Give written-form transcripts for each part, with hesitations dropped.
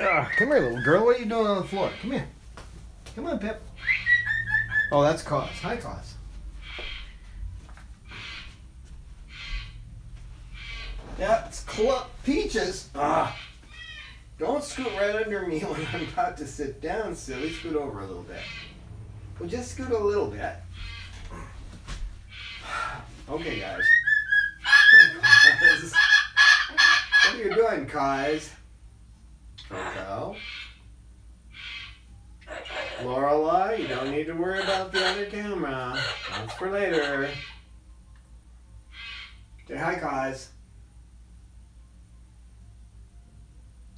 Come here, little girl. What are you doing on the floor? Come here. Come on, Pip. Oh, that's Cause. Hi, Cause. That's Peaches. Don't scoot right under me when I'm about to sit down, silly. Scoot over a little bit. Well, just scoot a little bit. Okay, guys. What are you doing, Cause? Coco? Lorelai, you don't need to worry about the other camera. That's for later. Say hi, Cause.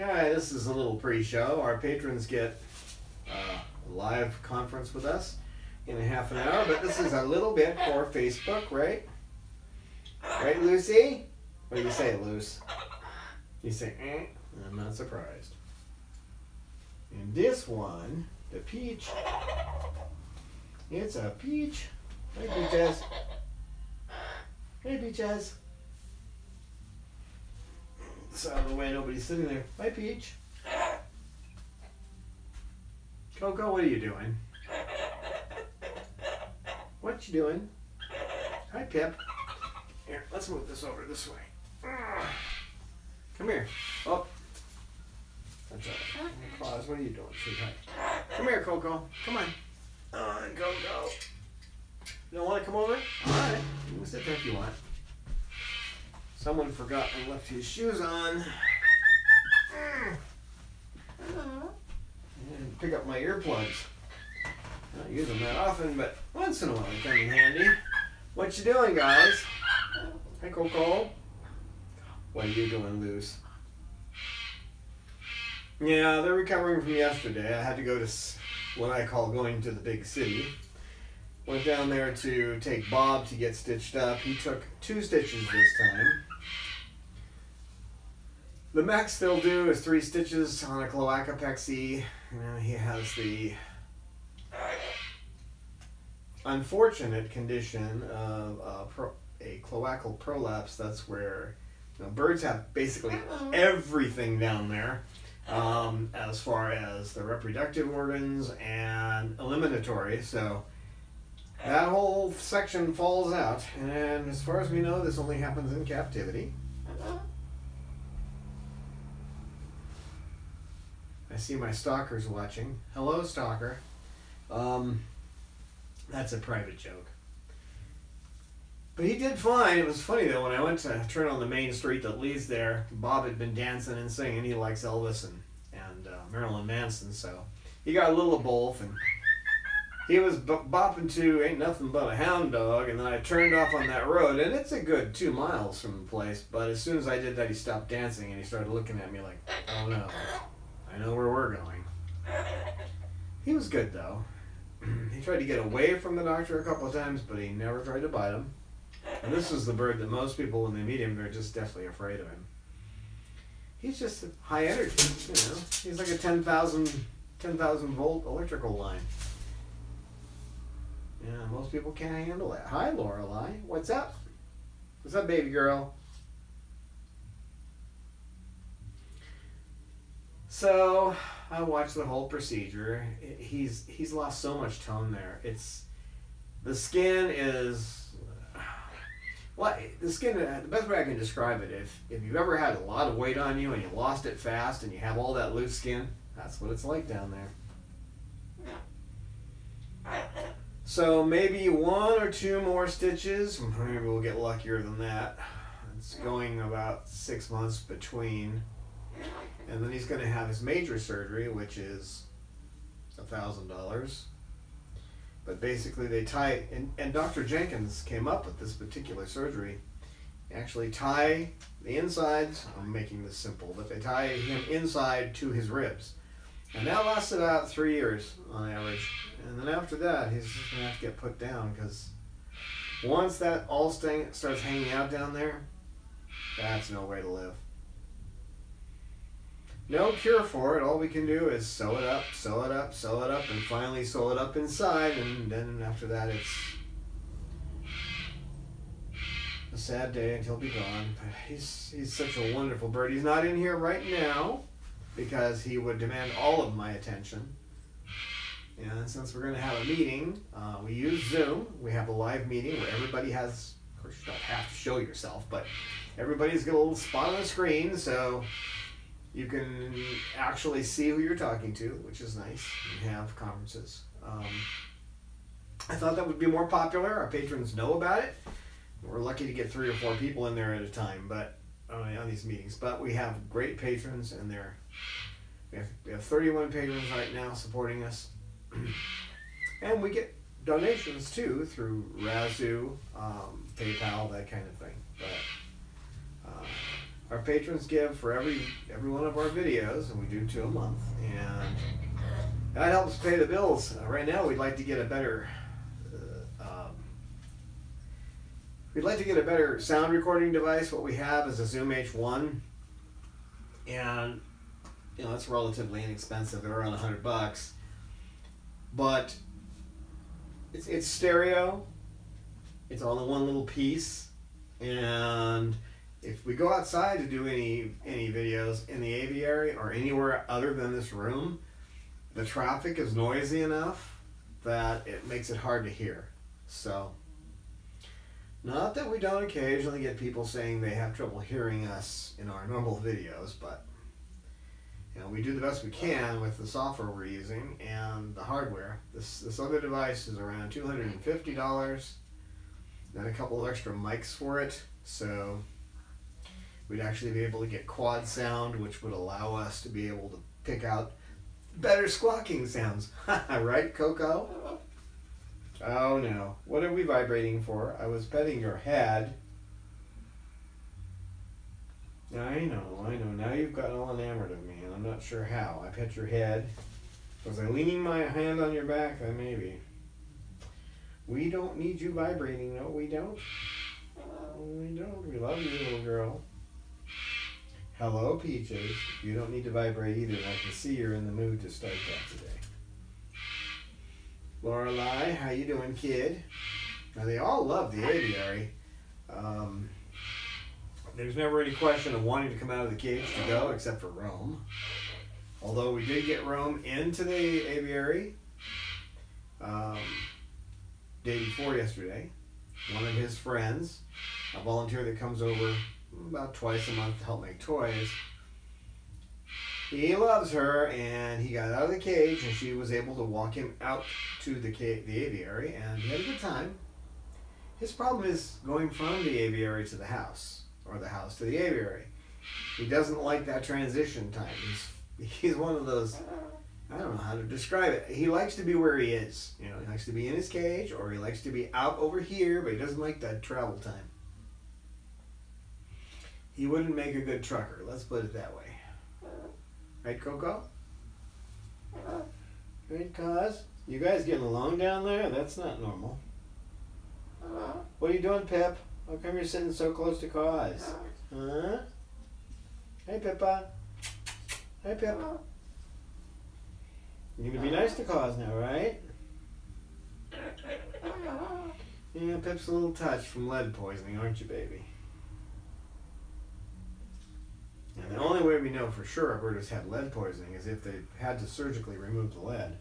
Alright, this is a little pre-show. Our patrons get a live conference with us in a half an hour, but this is a little bit for Facebook, right? Right, Lucy? What do you say, Luce? You say, eh? I'm not surprised. And this one, the peach, it's a peach. Hey, Peaches. Hey, Peaches. It's out of the way, nobody's sitting there. Hi, Peach. Coco, what are you doing? What you doing? Hi, Pip. Here, let's move this over this way. Come here. Oh. That's all right. Claus, what are you doing, sweetheart? Come here, Coco. Come on. On, Coco. You don't want to come over? All right. You can sit there if you want. Someone forgot and left his shoes on. And pick up my earplugs. I don't use them that often, but once in a while they come in handy. What you doing, guys? Hi, Coco. What are you doing, Luce? Yeah, they're recovering from yesterday. I had to go to what I call going to the big city. Went down there to take Bob to get stitched up. He took 2 stitches this time. The max they'll do is 3 stitches on a cloaca pexy. He has the unfortunate condition of a cloacal prolapse. That's where birds have basically everything down there, as far as the reproductive organs and eliminatory. So that whole section falls out, and as far as we know, this only happens in captivity. I see my stalkers watching. Hello, stalker. That's a private joke. But he did fine. It was funny though, when I went to turn on the main street that leads there, Bob had been dancing and singing. He likes Elvis and Marilyn Manson, so he got a little of both, and he was bopping to Ain't Nothing But a Hound Dog, and then I turned off on that road, and it's a good 2 miles from the place, but as soon as I did that, he stopped dancing, and he started looking at me like, oh no, I know where we're going. He was good though. He tried to get away from the doctor a couple of times, but he never tried to bite him. And this is the bird that most people, when they meet him, they're just deathly afraid of him. He's just high energy, you know. He's like a 10,000 volt electrical line. Yeah, most people can't handle that. Hi, Lorelai. What's up? What's up, baby girl? So I watched the whole procedure. He's lost so much tone there. The skin is. Well, the skin, the best way I can describe it, if you've ever had a lot of weight on you and you lost it fast and you have all that loose skin, that's what it's like down there. So maybe 1 or 2 more stitches, maybe we'll get luckier than that. It's going about 6 months between, and then he's going to have his major surgery, which is $1,000. But basically they tie, and Dr. Jenkins came up with this particular surgery. They actually tie the insides, I'm making this simple, but they tie him inside to his ribs. And that lasts about 3 years on average. And then after that, he's just going to have to get put down, because once that all starts hanging out down there, that's no way to live. No cure for it. All we can do is sew it up, sew it up, sew it up, and finally sew it up inside, and then after that it's a sad day until he'll be gone. But he's such a wonderful bird. He's not in here right now. because he would demand all of my attention. And since we're going to have a meeting, we use Zoom. We have a live meeting where everybody has, of course, you don't have to show yourself, but everybody's got a little spot on the screen, so you can actually see who you're talking to, which is nice, and have conferences. I thought that would be more popular. Our patrons know about it. We're lucky to get 3 or 4 people in there at a time, but on these meetings. But we have great patrons, and we have 31 patrons right now supporting us. And we get donations too through Razoo, PayPal, that kind of thing. But our patrons give for every one of our videos, and we do 2 a month, and that helps pay the bills. Right now, we'd like to get a better sound recording device. What we have is a Zoom H1, and it's relatively inexpensive. They're around $100. But it's stereo. It's all in one little piece, and if we go outside to do any videos in the aviary or anywhere other than this room, the traffic is noisy enough that it makes it hard to hear. So, not that we don't occasionally get people saying they have trouble hearing us in our normal videos, but we do the best we can with the software we're using and the hardware. This other device is around $250, then a couple of extra mics for it, so we'd actually be able to get quad sound, which would allow us to be able to pick out better squawking sounds. Right, Coco? Oh no. What are we vibrating for? I was petting your head. I know. Now you've gotten all enamored of me, and I'm not sure how. I pet your head. Was I leaning my hand on your back? Then maybe. We don't need you vibrating. No, we don't. We don't. We love you, little girl. Hello, Peaches. You don't need to vibrate either, and I can see you're in the mood to start that today. Lorelei, how you doing, kid? Now, they all love the aviary. There's never any question of wanting to come out of the cage to go, except for Rome. Although we did get Rome into the aviary day before yesterday. One of his friends, a volunteer that comes over about twice a month to help make toys, he loves her, and he got out of the cage, and she was able to walk him out to the aviary, and he had a good time. His problem is going from the aviary to the house, or the house to the aviary. He doesn't like that transition time. He's one of those, I don't know how to describe it. He likes to be where he is. He likes to be in his cage, or he likes to be out over here, but he doesn't like that travel time. He wouldn't make a good trucker, let's put it that way. Right, Coco? Right, Cuz? You guys getting along down there? That's not normal. What are you doing, Pip? How come you're sitting so close to Cuz? Huh? Hey, Pippa. Hey, Pip. You're gonna be nice to Cuz now, right? Yeah, Pip's a little touched from lead poisoning, aren't you, baby? And the only way we know for sure a bird has had lead poisoning is if they had to surgically remove the lead.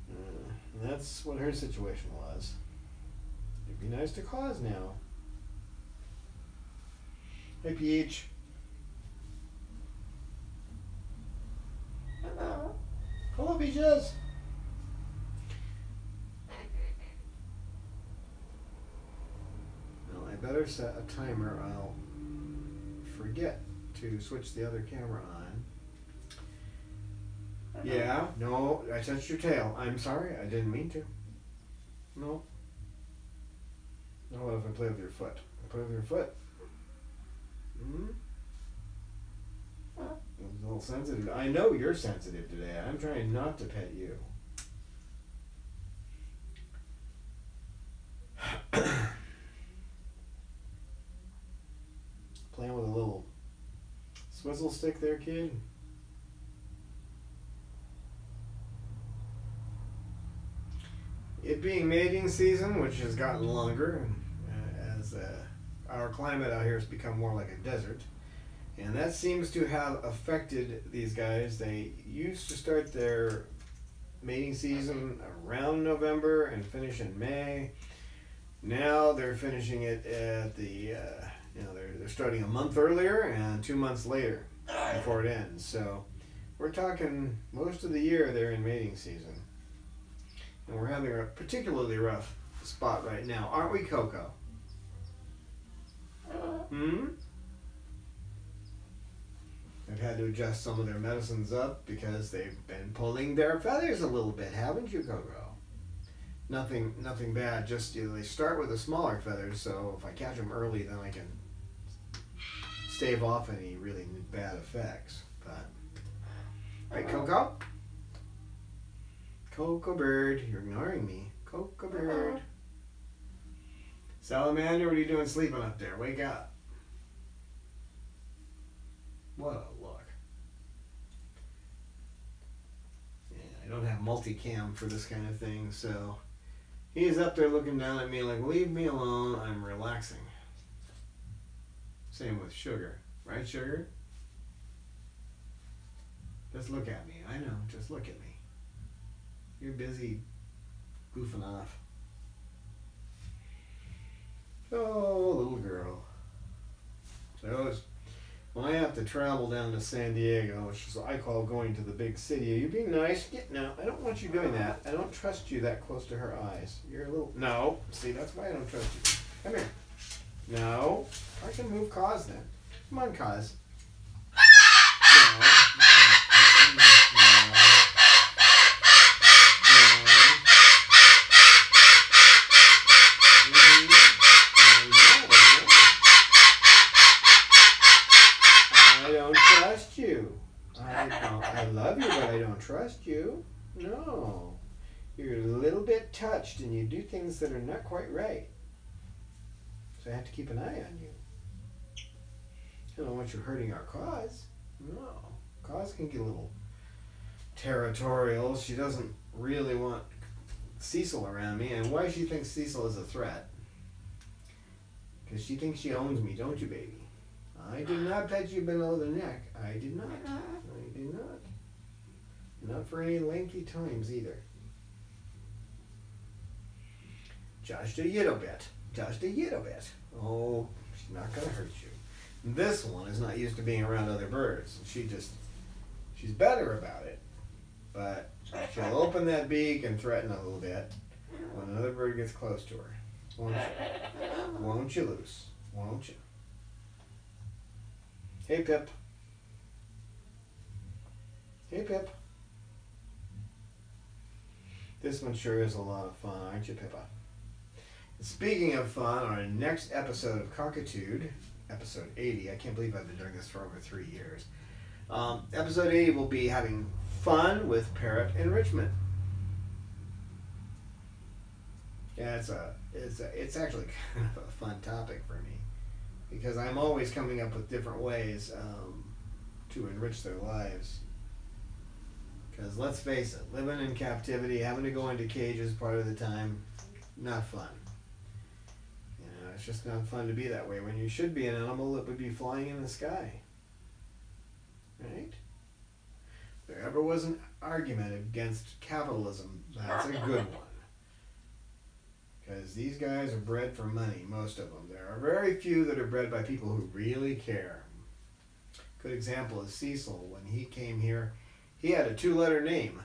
And that's what her situation was. It'd be nice to Cause now. Hey, Peach. Hello, Peaches. Well, I better set a timer. I'll forget to switch the other camera on. Yeah, no, I touched your tail. I'm sorry, I didn't mean to. No. Now what if I play with your foot? I play with your foot. It's a little sensitive. I know you're sensitive today. I'm trying not to pet you. Playing with a little swizzle stick there, kid. It being mating season, which has gotten longer as our climate out here has become more like a desert, And that seems to have affected these guys. They used to start their mating season around November and finish in May. Now they're finishing it at the, they're starting a month earlier and 2 months later before it ends. So we're talking most of the year they're in mating season. And we're having a particularly rough spot right now. Aren't we, Coco? They've had to adjust some of their medicines up because they've been pulling their feathers a little bit, haven't you, Coco? Nothing bad. Just they start with the smaller feathers, so if I catch them early, then I can stave off any really bad effects. But right, Coco? Coco bird, you're ignoring me. Coco bird. Salamander, what are you doing sleeping up there? Wake up. What a look. Yeah, I don't have multicam for this kind of thing, so he's up there looking down at me like, leave me alone, I'm relaxing. Same with Sugar. Right, Sugar? Just look at me. I know, just look at me. You're busy goofing off. Oh, little girl. So when I have to travel down to San Diego, which is what I call going to the big city, are you being nice? No, I don't want you doing that. I don't trust you that close to her eyes. You're a little... No. See, that's why I don't trust you. Come here. No. I can move Kaz then. Come on, Kaz. No. I love you, but I don't trust you. No. You're a little bit touched and you do things that are not quite right. So I have to keep an eye on you. I don't want you hurting our cause. No. Cause can get a little territorial. She doesn't really want Cecil around me. And why she thinks Cecil is a threat? Because she thinks she owns me, don't you, baby? I did not pet you below the neck. I did not. I did not. Not for any lengthy times either. Just a little bit. Just a little bit. Oh, she's not going to hurt you. This one is not used to being around other birds. She's better about it. But she'll open that beak and threaten a little bit when another bird gets close to her. Won't you? Won't you, Luce? Won't you? Hey, Pip. Hey, Pip. This one sure is a lot of fun, aren't you, Pippa? Speaking of fun, our next episode of Cockatude, episode 80, I can't believe I've been doing this for over 3 years. Episode 80 will be having fun with parrot enrichment. Yeah, it's actually kind of a fun topic for me because I'm always coming up with different ways to enrich their lives. Because let's face it, living in captivity, having to go into cages part of the time, not fun. You know, it's just not fun to be that way when you should be an animal that would be flying in the sky. Right? If there ever was an argument against capitalism, that's a good one. Because these guys are bred for money, most of them. There are very few that are bred by people who really care. Good example is Cecil. When he came here, he had a 2-letter name.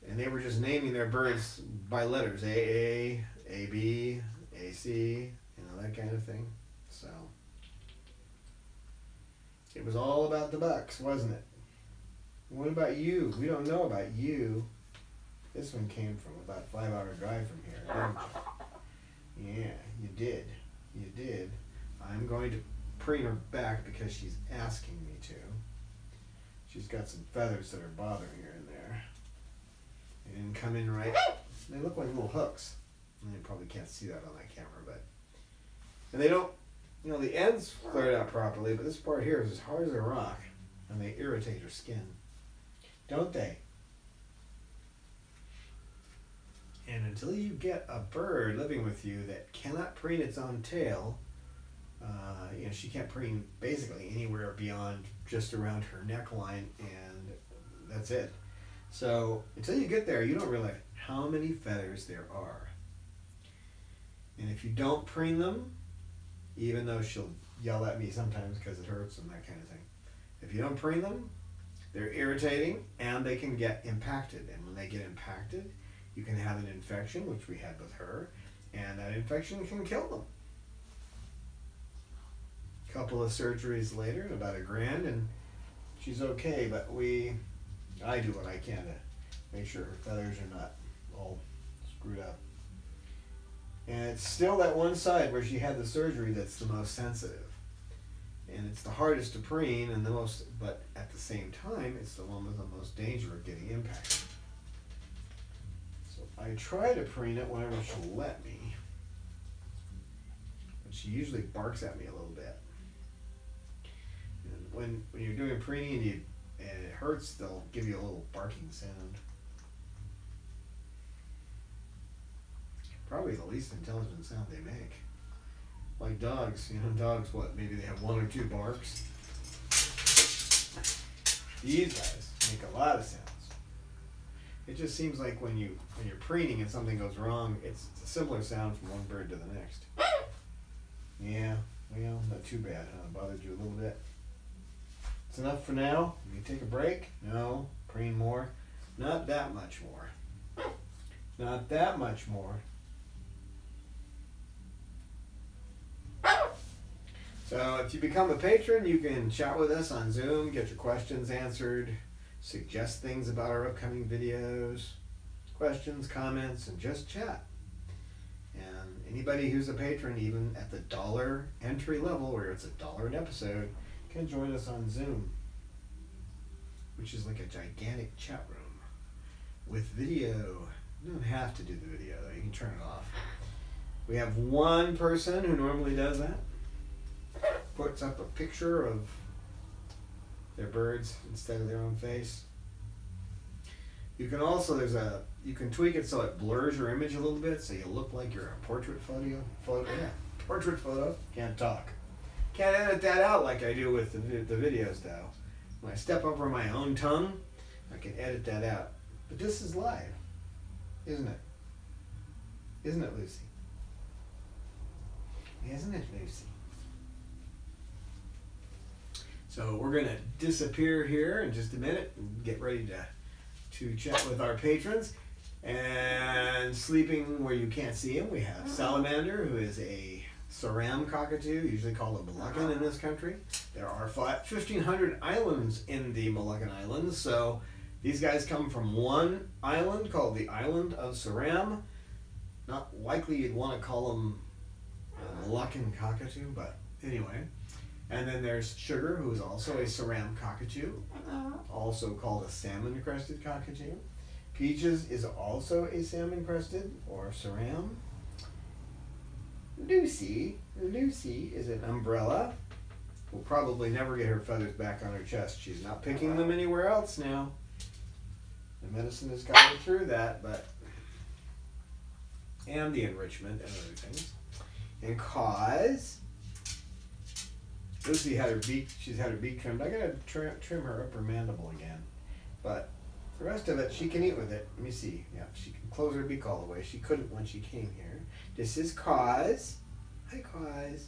And they were just naming their birds by letters. AA, AB, AC, that kind of thing. So, it was all about the bucks, wasn't it? What about you? We don't know about you. This one came from about a 5-hour drive from here, didn't you? Yeah, you did. You did. I'm going to preen her back because she's asking me to. She's got some feathers that are bothering her in there. They didn't come in right. They look like little hooks. And you probably can't see that on that camera, but... And they don't... the ends flared out properly, but this part here is as hard as a rock. And they irritate her skin. Don't they? And until you get a bird living with you that cannot preen its own tail, You know, she can't preen basically anywhere beyond just around her neckline, and that's it. So until you get there, you don't realize how many feathers there are. And if you don't preen them, even though she'll yell at me sometimes because it hurts and that kind of thing, if you don't preen them, they're irritating and they can get impacted. And when they get impacted, you can have an infection, which we had with her, and that infection can kill them. Couple of surgeries later, about $1,000, and she's okay, but I do what I can to make sure her feathers are not all screwed up. And it's still that one side where she had the surgery that's the most sensitive. And it's the hardest to preen and the most, but at the same time, it's the one with the most danger of getting impacted. So I try to preen it whenever she'll let me. But she usually barks at me a little bit. And when you're doing preening and it hurts, they'll give you a little barking sound. Probably the least intelligent sound they make. Like dogs, you know, dogs, what, maybe they have 1 or 2 barks. These guys make a lot of sounds. It just seems like when you're preening and something goes wrong, it's a similar sound from one bird to the next. Yeah, well, not too bad, huh? Bothered you a little bit. It's enough for now. You take a break? No. Preen more? Not that much more. Not that much more. So if you become a patron, you can chat with us on Zoom, get your questions answered, suggest things about our upcoming videos, questions, comments, and just chat. And anybody who's a patron, even at the $1 entry level, where it's $1 an episode, can join us on Zoom, which is like a gigantic chat room with video. You don't have to do the video, though. You can turn it off. We have one person who normally does that. Puts up a picture of their birds instead of their own face. You can also, you can tweak it so it blurs your image a little bit, so you look like you're a portrait photo. Portrait photo. Can't talk. Can't edit that out like I do with the videos, though. When I step over my own tongue, I can edit that out. But this is live, isn't it? Isn't it, Lucy? Isn't it, Lucy? So we're going to disappear here in just a minute and get ready to chat with our patrons. And sleeping where you can't see him, we have Salamander, who is a Saram cockatoo, usually called a Moluccan in this country. There are 1,500 islands in the Moluccan Islands, so these guys come from one island called the island of Saram. Not likely you'd want to call them a Moluccan cockatoo, but anyway. And then there's Sugar, who is also a Saram cockatoo, also called a salmon-crested cockatoo. Peaches is also a salmon-crested, or Saram. Lucy is an umbrella. We'll probably never get her feathers back on her chest. She's not picking them anywhere else now. The medicine has gotten through that, but and the enrichment and other things. And Cause, Lucy had her beak. She's had her beak trimmed. I gotta trim her upper mandible again, but the rest of it she can eat with it. Let me see. Yeah, she can close her beak all the way. She couldn't when she came here. This is Cause. Hi, Cause.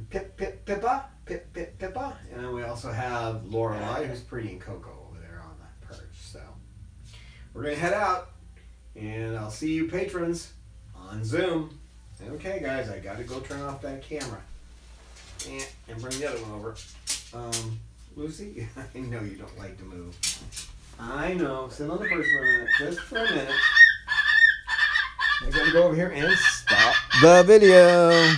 Pippa. And then we also have Lorelei, who's pretty and Coco over there on the perch. So we're gonna head out, and I'll see you patrons on Zoom. Okay, guys, I gotta go turn off that camera and bring the other one over. Lucy, I know you don't like to move. I know. Sit on the perch for a minute, just for a minute. I gotta go over here and stop the video.